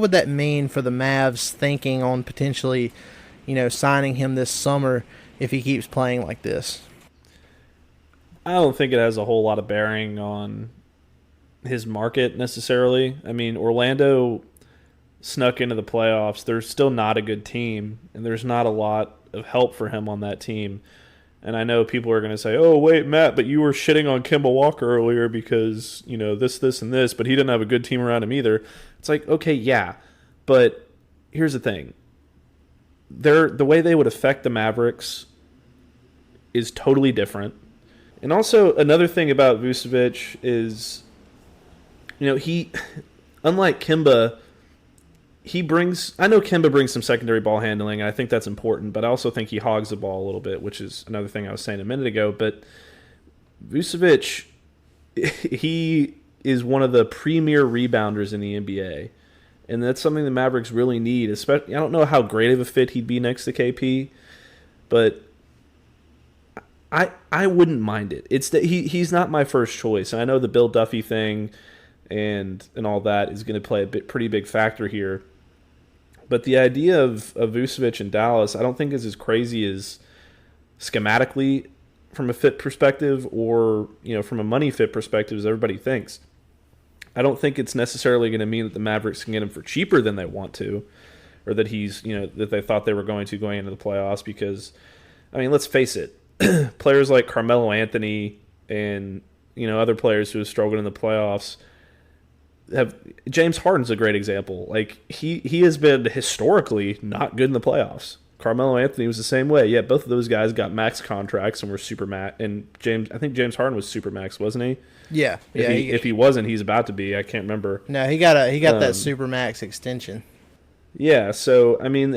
would that mean for the Mavs thinking on potentially signing him this summer if he keeps playing like this? I don't think it has a whole lot of bearing on his market necessarily. I mean, Orlando snuck into the playoffs. They're still not a good team, and there's not a lot of help for him on that team. And I know people are going to say, oh, wait, Matt, but you were shitting on Kemba Walker earlier because, this, and this, but he didn't have a good team around him either. It's like, okay, yeah, but here's the thing. The way they would affect the Mavericks is totally different. And also another thing about Vucevic is, he, unlike Kemba, I know Kemba brings some secondary ball handling, and I think that's important, but I also think he hogs the ball a little bit, which is another thing I was saying a minute ago. But Vucevic, he is one of the premier rebounders in the NBA. And that's something the Mavericks really need. Especially, I don't know how great of a fit he'd be next to KP, but I wouldn't mind it. It's that he's not my first choice. And I know the Bill Duffy thing and all that is going to play a pretty big factor here. But the idea of Vucevic in Dallas, I don't think is as crazy as schematically from a fit perspective or from a money fit perspective as everybody thinks. I don't think it's necessarily going to mean that the Mavericks can get him for cheaper than they want to, or that he's, that they thought they were going to going into the playoffs. Because, I mean, let's face it, players like Carmelo Anthony and other players who have struggled in the playoffs, have James Harden's a great example. Like he has been historically not good in the playoffs. Carmelo Anthony was the same way. Yeah, both of those guys got max contracts and were super max. And I think James Harden was super max, wasn't he? Yeah, if he wasn't, he's about to be. I can't rember. No, he got that super max extension. Yeah, so I mean,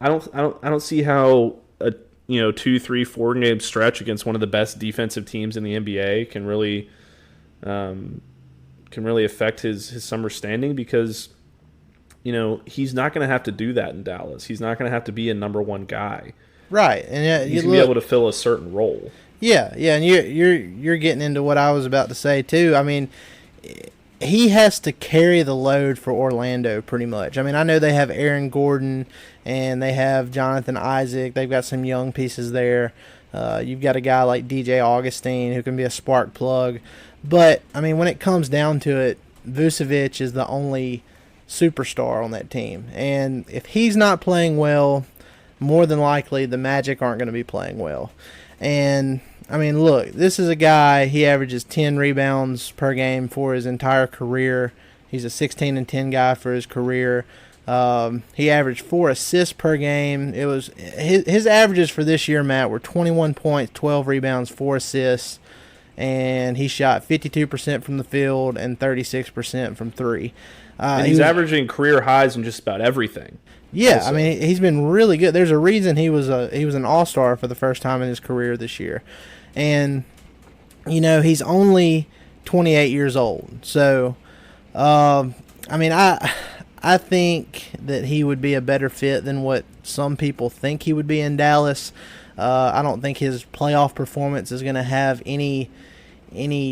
I don't see how a 2, 3, 4 game stretch against one of the best defensive teams in the NBA can really affect his summer standing, because he's not going to have to do that in Dallas. He's not going to have to be a number one guy. Right. And he's going to be able to fill a certain role. Yeah, and you're getting into what I was about to say too. I mean, he has to carry the load for Orlando pretty much. I mean, I know they have Aaron Gordon and they have Jonathan Isaac. They've got some young pieces there. You've got a guy like DJ Augustine who can be a spark plug. But, I mean, when it comes down to it, Vucevic is the only superstar on that team. And if he's not playing well, more than likely the Magic aren't going to be playing well. And, I mean, look, this is a guy, he averages 10 rebounds per game for his entire career. He's a 16-10 guy for his career. He averaged 4 assists per game. It was his averages for this year, Matt, were 21 points, 12 rebounds, 4 assists. And he shot 52% from the field and 36% from three. And he's averaging career highs in just about everything. Yeah, also. I mean, he's been really good. There's a reason he was an all-star for the first time in his career this year. And, he's only 28 years old. So, I mean, I think that he would be a better fit than what some people think he would be in Dallas. I don't think his playoff performance is going to have any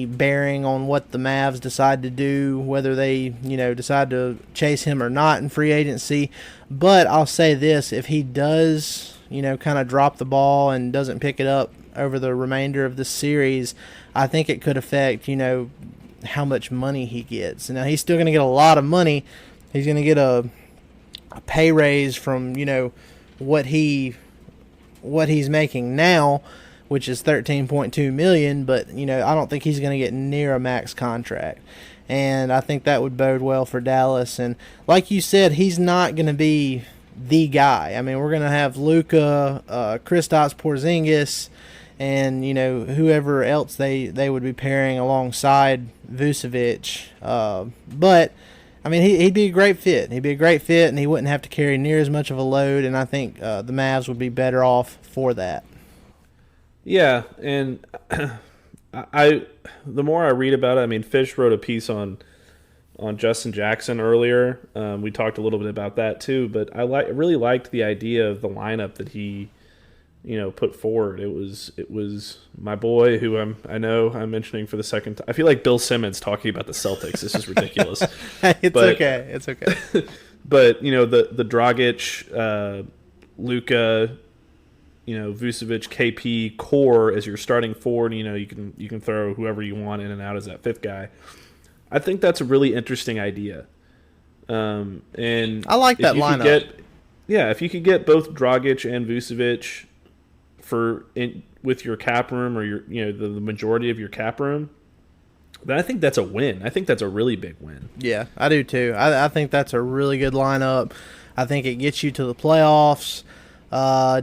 bearing on what the Mavs decide to do, whether they, decide to chase him or not in free agency. But I'll say this, if he does, kind of drop the ball and doesn't pick it up over the remainder of the series, I think it could affect, how much money he gets. Now, he's still going to get a lot of money. He's going to get a pay raise from, what he's making now, which is $13.2 million, but I don't think he's going to get near a max contract. And I think that would bode well for Dallas. And like you said, he's not going to be the guy. I mean, we're going to have Luka, Kristaps Porzingis, and whoever else they would be pairing alongside Vucevic. But I mean, he'd be a great fit. He'd be a great fit, and he wouldn't have to carry near as much of a load. And I think the Mavs would be better off for that. Yeah, and the more I read about it, I mean, Fish wrote a piece on Justin Jackson earlier. We talked a little bit about that too, but I really liked the idea of the lineup that he, put forward. It was my boy, who I'm mentioning for the second time. I feel like Bill Simmons talking about the Celtics. This is ridiculous. It's okay. But the Dragic, Luka, Vucevic, KP core as your starting forward. You can throw whoever you want in and out as that fifth guy. I think that's a really interesting idea. And I like that lineup. If you could get both Dragic and Vucevic with your cap room, or your the majority of your cap room, then I think that's a win. I think that's a really big win. Yeah, I do too. I think that's a really good lineup. I think it gets you to the playoffs.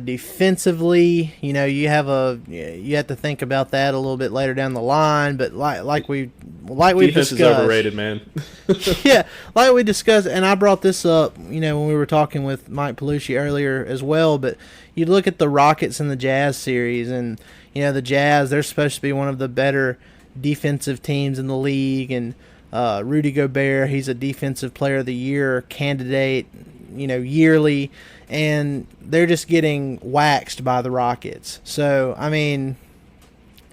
Defensively, you have to think about that a little bit later down the line. But like we defense discussed, is overrated, man. Yeah, like we discussed, and I brought this up, when we were talking with Mike Piellucci earlier as well. But you look at the Rockets and the Jazz series, and the Jazz, they're supposed to be one of the better defensive teams in the league, and Rudy Gobert, he's a defensive player of the year candidate, yearly. And they're just getting waxed by the Rockets. So, I mean,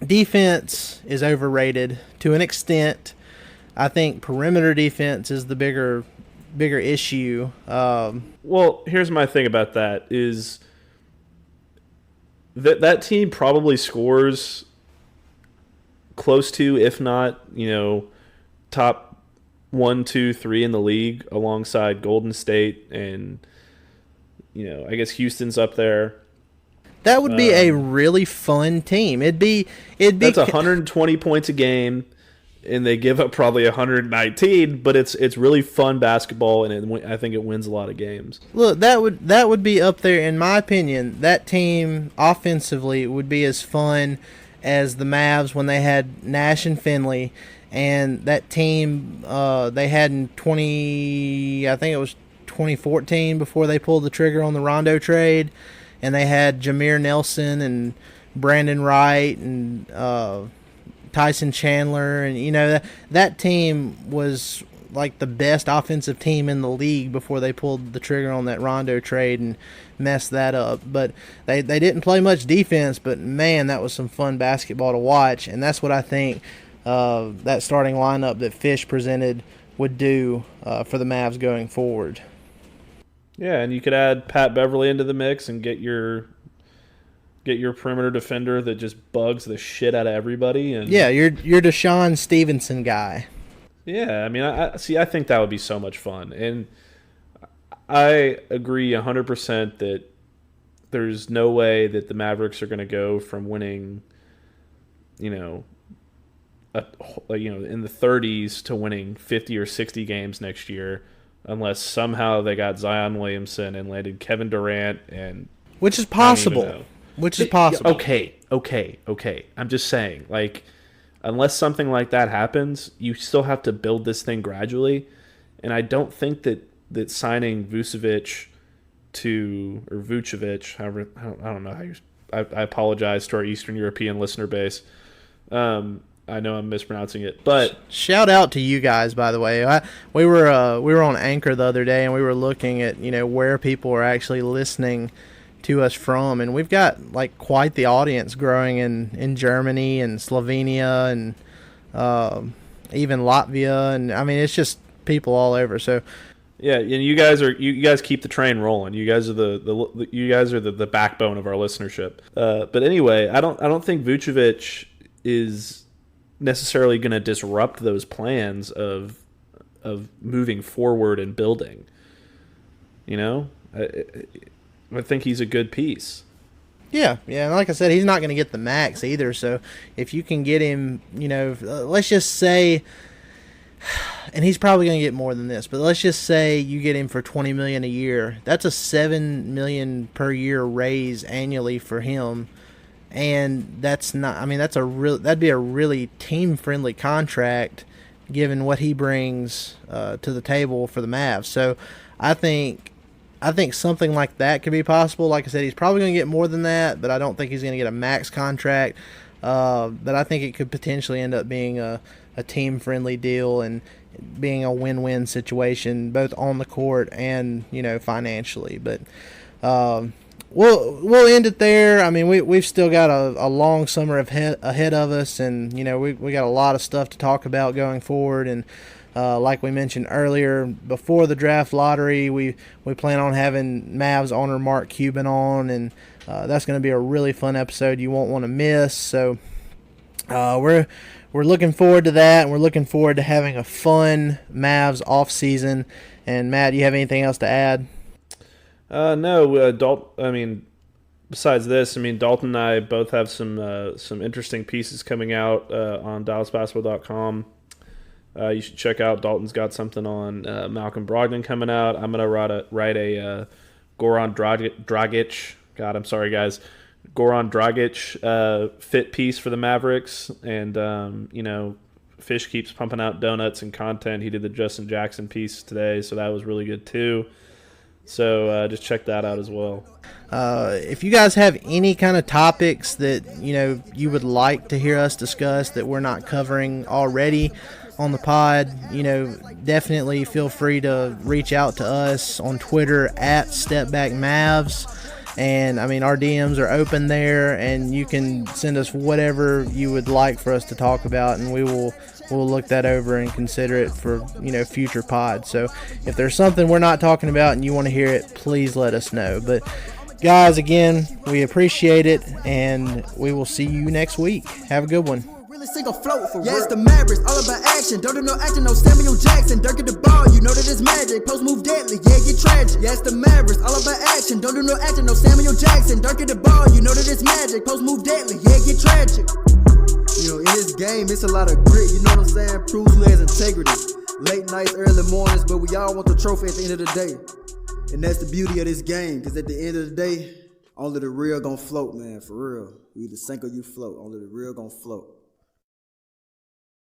defense is overrated to an extent. I think perimeter defense is the bigger issue. Well, here's my thing about that is that team probably scores close to, if not, top 1, 2, 3 in the league, alongside Golden State and I guess Houston's up there. That would be a really fun team. It'd be that's 120 points a game. and they give up probably 119, but it's really fun basketball, and I think it wins a lot of games. Look, that would be up there in my opinion. That team offensively would be as fun as the Mavs when they had Nash and Finley, and that team they had in 2014 before they pulled the trigger on the Rondo trade, and they had Jameer Nelson and Brandon Wright and Tyson Chandler, and that team was like the best offensive team in the league before they pulled the trigger on that Rondo trade and messed that up. But they didn't play much defense, but man, that was some fun basketball to watch, and that's what I think that starting lineup that Fish presented would do for the Mavs going forward. Yeah, and you could add Pat Beverly into the mix and get your perimeter defender that just bugs the shit out of everybody. And yeah, your Deshaun Stevenson guy. Yeah, I mean, I think that would be so much fun. And I agree 100% that there's no way that the Mavericks are going to go from winning, in the 30s to winning 50 or 60 games next year unless somehow they got Zion Williamson and landed Keven Durant. Which is possible. Okay. I'm just saying, like, unless something like that happens, you still have to build this thing gradually. And I don't think that signing Vucevic or Vucevic, however, I don't know how I apologize to our Eastern European listener base. I know I'm mispronouncing it, but shout out to you guys, by the way. We were on Anchor the other day, and we were looking at where people are actually listening to us from, and we've got like quite the audience growing in Germany and Slovenia and even Latvia, and I mean it's just people all over. So yeah, and you guys keep the train rolling. You guys are the backbone of our listenership. But anyway, I don't think Vucevic is necessarily going to disrupt those plans of moving forward and building. I think he's a good piece. Yeah, and like I said, he's not going to get the max either. So if you can get him, let's just say, and he's probably going to get more than this, but let's just say you get him for $20 million a year. That's a $7 million per year raise annually for him, and that's not. I mean, that'd be a really team friendly contract, given what he brings to the table for the Mavs. So I think something like that could be possible. Like I said, he's probably going to get more than that, but I don't think he's going to get a max contract. But I think it could potentially end up being a team-friendly deal and being a win-win situation, both on the court and financially. But we'll end it there. I mean, we've still got a long summer ahead of us, and we got a lot of stuff to talk about going forward. And like we mentioned earlier, before the draft lottery, we plan on having Mavs owner Mark Cuban on, and that's going to be a really fun episode you won't want to miss. So we're looking forward to that, and we're looking forward to having a fun Mavs off season. And Matt, do you have anything else to add? No, besides this, Dalton and I both have some interesting pieces coming out on DallasBasketball.com. You should check out. Dalton's got something on Malcolm Brogdon coming out. I'm gonna write a Goran Dragic. God, I'm sorry, guys. Goran Dragic fit piece for the Mavericks, and Fish keeps pumping out donuts and content. He did the Justin Jackson piece today, so that was really good too. So just check that out as well. If you guys have any kind of topics that you would like to hear us discuss that we're not covering already on the pod, definitely feel free to reach out to us on Twitter at StepBackMavs. And our DMs are open there, and you can send us whatever you would like for us to talk about, and we'll look that over and consider it for future pods. So if there's something we're not talking about and you want to hear it, please let us know. But guys, again, we appreciate it, and we will see you next week. Have a good one. Single float for it's the Mavericks, all about action. Don't do no acting, no Samuel Jackson. Dirk at the ball, you know that it's magic. Post move deadly, yeah, get tragic. Yeah, it's the Mavericks, all about action. Don't do no acting, no Samuel Jackson. Dirk at the ball, you know that it's magic. Post move deadly, yeah, get tragic. this game, it's a lot of grit. You know what I'm saying? Proves who has integrity. Late nights, early mornings, but we all want the trophy at the end of the day. And that's the beauty of this game, because at the end of the day, only the real gonna float, man, for real. You either sink or you float. Only the real gonna float.